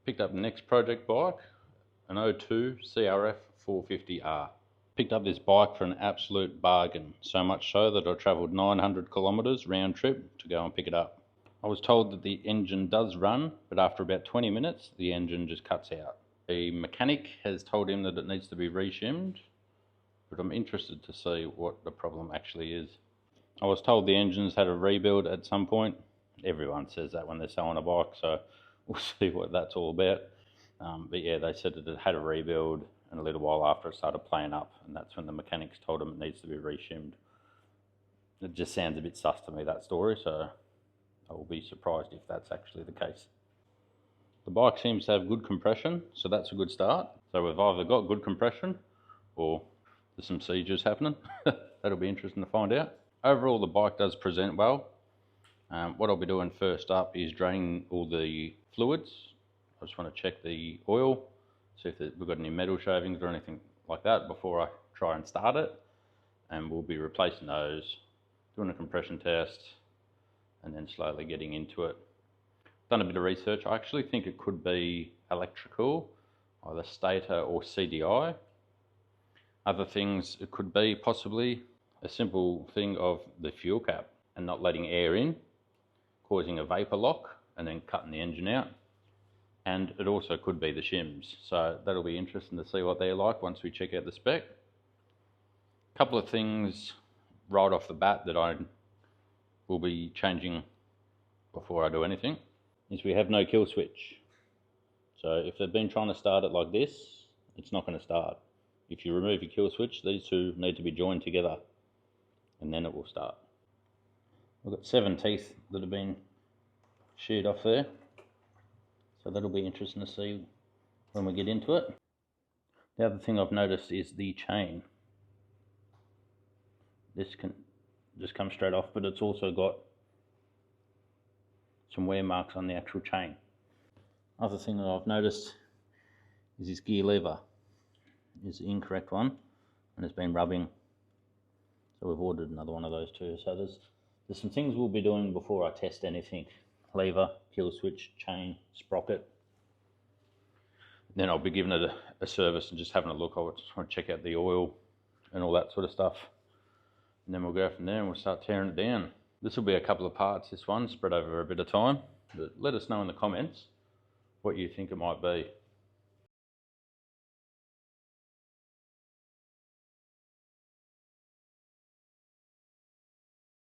Picked up the next project bike, an 02 CRF450R. Picked up this bike for an absolute bargain, so much so that I travelled 900 kilometres round trip to go and pick it up. I was told that the engine does run, but after about 20 minutes the engine just cuts out. The mechanic has told him that it needs to be reshimmed, but I'm interested to see what the problem actually is. I was told the engine's had a rebuild at some point. Everyone says that when they're selling a bike, so we'll see what that's all about. But yeah, they said that it had a rebuild, and a little while after it started playing up, and that's when the mechanics told him it needs to be reshimmed. It just sounds a bit sus to me, that story, so I will be surprised if that's actually the case. The bike seems to have good compression, so that's a good start. So we've either got good compression or there's some sieges happening. That'll be interesting to find out. Overall, the bike does present well. What I'll be doing first up is draining all the fluids. I just want to check the oil, see if we've got any metal shavings or anything like that before I try and start it. And we'll be replacing those, doing a compression test, and then slowly getting into it. Done a bit of research. I actually think it could be electrical, either stator or CDI. Other things, it could be possibly a simple thing of the fuel cap and not letting air in, causing a vapor lock and then cutting the engine out. And it also could be the shims. So that'll be interesting to see what they're like once we check out the spec. A couple of things right off the bat that I will be changing before I do anything is we have no kill switch. So if they've been trying to start it like this, it's not going to start. If you remove your kill switch, these two need to be joined together and then it will start. We've got 7 teeth that have been sheared off there. So that'll be interesting to see when we get into it. The other thing I've noticed is the chain. This can just come straight off, but it's also got some wear marks on the actual chain. Other thing that I've noticed is this gear lever is the incorrect one and it's been rubbing. So we've ordered another one of those too. So there's some things we'll be doing before I test anything. Lever, kill switch, chain, sprocket. Then I'll be giving it a service and just having a look. I just want to check out the oil and all that sort of stuff. And then we'll go from there and we'll start tearing it down. This will be a couple of parts, this one, spread over a bit of time. But let us know in the comments what you think it might be.